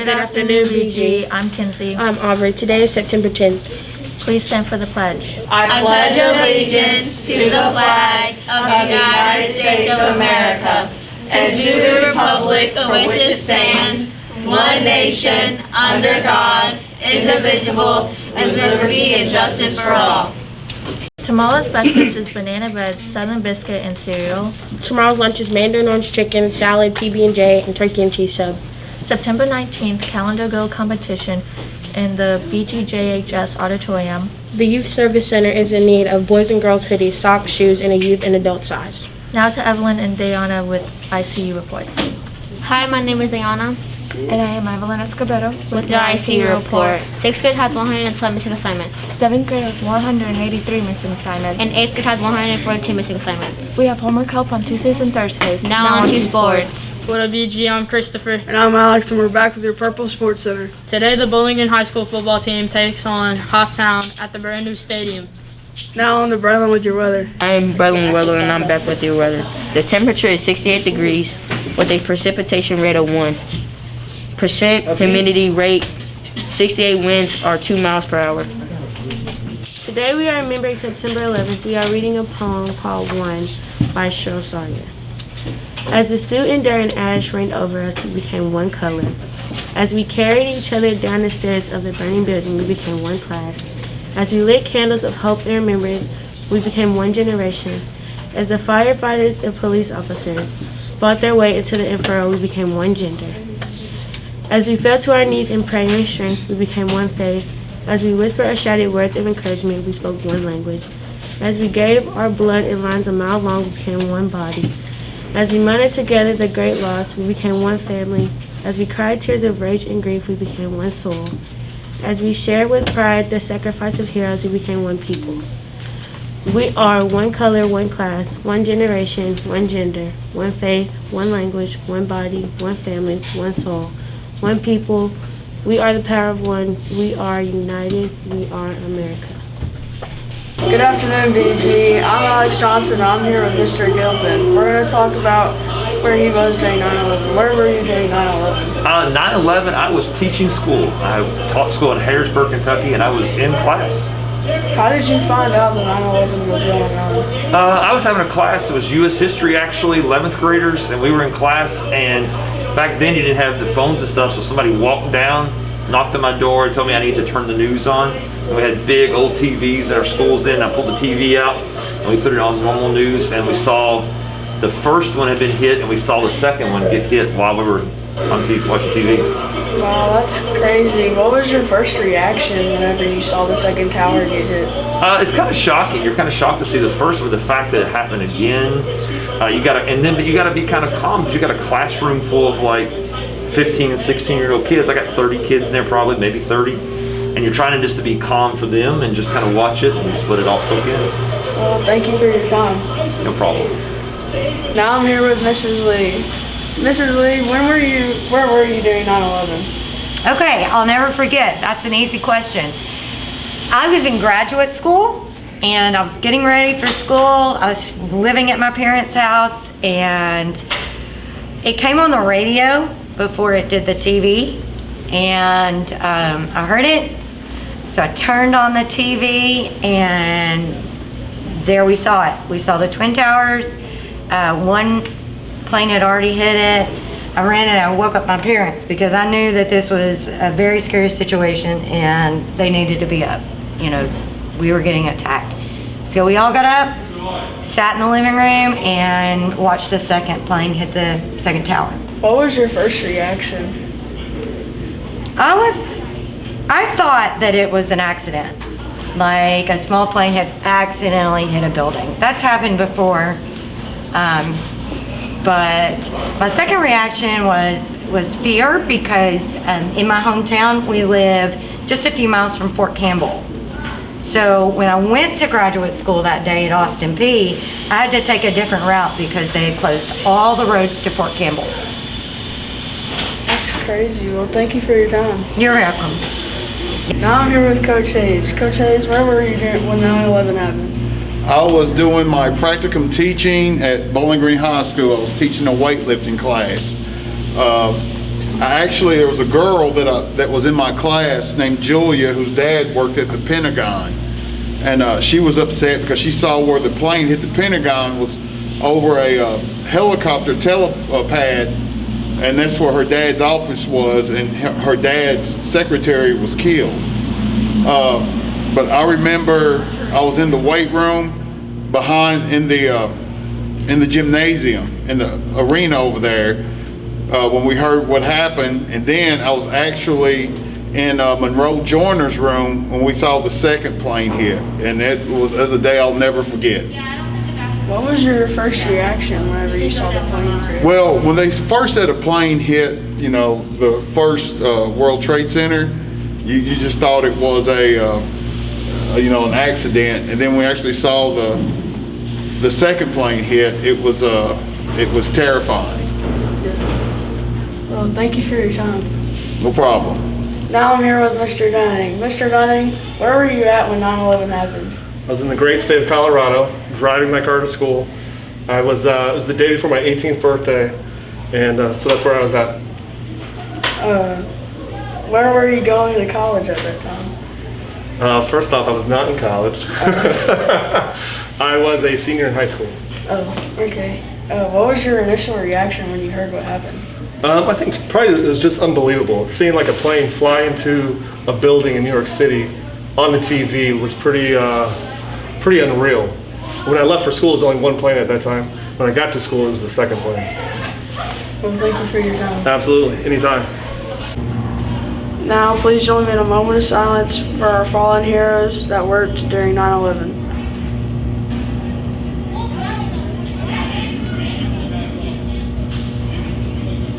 Good afternoon, BG. I'm Kinsey. I'm Aubrey. Today is September 10th. Please stand for the pledge. I pledge allegiance to the flag of the United States of America and to the republic for which it stands, one nation, under God, indivisible, with liberty and justice for all. Tomorrow's breakfast is banana bread, Southern biscuit, and cereal. Tomorrow's lunch is mandarin orange chicken, salad, PB&J, and turkey and cheese sub. September 19th, calendar go competition in the BGJHS auditorium. The Youth Service Center is in need of boys and girls hoodies, socks, shoes, and a youth and adult size. Now to Evelyn and Dayana with ICU reports. Hi, my name is Ayana. And I am Evelyn Escobedo With the ICU report. 6th grade has 107 missing assignments. 7th grade has 183 missing assignments. And 8th grade has 142 missing assignments. We have homework help on Tuesdays and Thursdays. Now on to sports. What up, BG? I'm Christopher. And I'm Alex, and we're back with your Purple Sports Center. Today, the Bowling Green High School football team takes on Hoptown at the brand new stadium. Now on to Brethren with your weather. I'm Brethren Weather, and I'm back with your weather. The temperature is 68 degrees with a precipitation rate of 1%, humidity rate 68, winds are 2 miles per hour. Today we are remembering September 11th. We are reading a poem called One by Cheryl Sawyer. As the soot and dirt and ash rained over us, we became one color. As we carried each other down the stairs of the burning building, we became one class. As we lit candles of hope and remembrance, we became one generation. As the firefighters and police officers fought their way into the inferno, we became one gender. As we fell to our knees in prayer and strength, we became one faith. As we whispered or shouted words of encouragement, we spoke one language. As we gave our blood in lines a mile long, we became one body. As we mourned together the great loss, we became one family. As we cried tears of rage and grief, we became one soul. As we shared with pride the sacrifice of heroes, we became one people. We are one color, one class, one generation, one gender, one faith, one language, one body, one family, one soul, one people. We are the power of one. We are united. We are America. Good afternoon, BG. I'm Alex Johnson. I'm here with Mr. Gilpin. We're going to talk about where he was during 9/11. Where were you during 9/11? 9/11, I was teaching school. I taught school in Harrisburg, Kentucky, and I was in class. How did you find out that 9/11 was going on? I was having a class. It was U.S. history, actually, 11th graders, and we were in class. And back then, you didn't have the phones and stuff, so somebody walked down, knocked on my door, and told me I needed to turn the news on. And we had big old TVs in our schools then. I pulled the TV out, and we put it on normal news, and we saw the first one had been hit, and we saw the second one get hit while we were on TV, watching TV. Wow, that's crazy. What was your first reaction whenever you saw the second tower get hit? It's kind of shocking. You're kind of shocked to see the first, but the fact that it happened again, but you gotta be kind of calm because you got a classroom full of like 15 and 16-year-old kids. I got 30 kids in there, probably maybe 30, and you're trying to just to be calm for them and just kind of watch it and just let it all soak in. Well, thank you for your time. No problem. Now I'm here with Mrs. Lee. Mrs. Lee, where were you during 9/11? Okay, I'll never forget. That's an easy question. I was in graduate school and I was getting ready for school. I was living at my parents' house and it came on the radio before it did the TV, and I heard it. So I turned on the TV and there we saw it. We saw the Twin Towers. One plane had already hit it. I ran and I woke up my parents because I knew that this was a very scary situation and they needed to be up. You know, we were getting attacked. So we all got up, sat in the living room and watched the second plane hit the second tower. What was your first reaction? I thought that it was an accident. Like a small plane had accidentally hit a building. That's happened before. But my second reaction was fear because in my hometown we live just a few miles from Fort Campbell. So when I went to graduate school that day at Austin Peay, I had to take a different route because they had closed all the roads to Fort Campbell. That's crazy. Well, thank you for your time. You're welcome. Now I'm here with Coach Hayes. Coach Hayes, where were you when 9/11 happened? I was doing my practicum teaching at Bowling Green High School. I was teaching a weightlifting class. There was a girl that was in my class named Julia, whose dad worked at the Pentagon. And she was upset because she saw where the plane hit the Pentagon was over a helicopter telepad, and that's where her dad's office was, and her dad's secretary was killed. But I remember I was in the weight room in the gymnasium, in the arena over there, when we heard what happened, and then I was actually in Monroe Joyner's room when we saw the second plane hit, and it was a day I'll never forget. What was your first reaction whenever you saw the planes hit? Well, when they first said a plane hit, the first World Trade Center, you just thought it was an accident, and then we actually saw the second plane hit. It was terrifying. Yeah. Well, thank you for your time. No problem. Now I'm here with Mr. Dunning. Mr. Dunning, where were you at when 9/11 happened? I was in the great state of Colorado, driving my car to school. It was the day before my 18th birthday, and so that's where I was at. Where were you going to college at that time? First off, I was not in college. I was a senior in high school. Oh, okay. What was your initial reaction when you heard what happened? I think probably it was just unbelievable. Seeing like a plane fly into a building in New York City on the TV was pretty unreal. When I left for school, there was only one plane at that time. When I got to school, it was the second plane. Well, thank you for your time. Absolutely, anytime. Now, please join me in a moment of silence for our fallen heroes that worked during 9/11.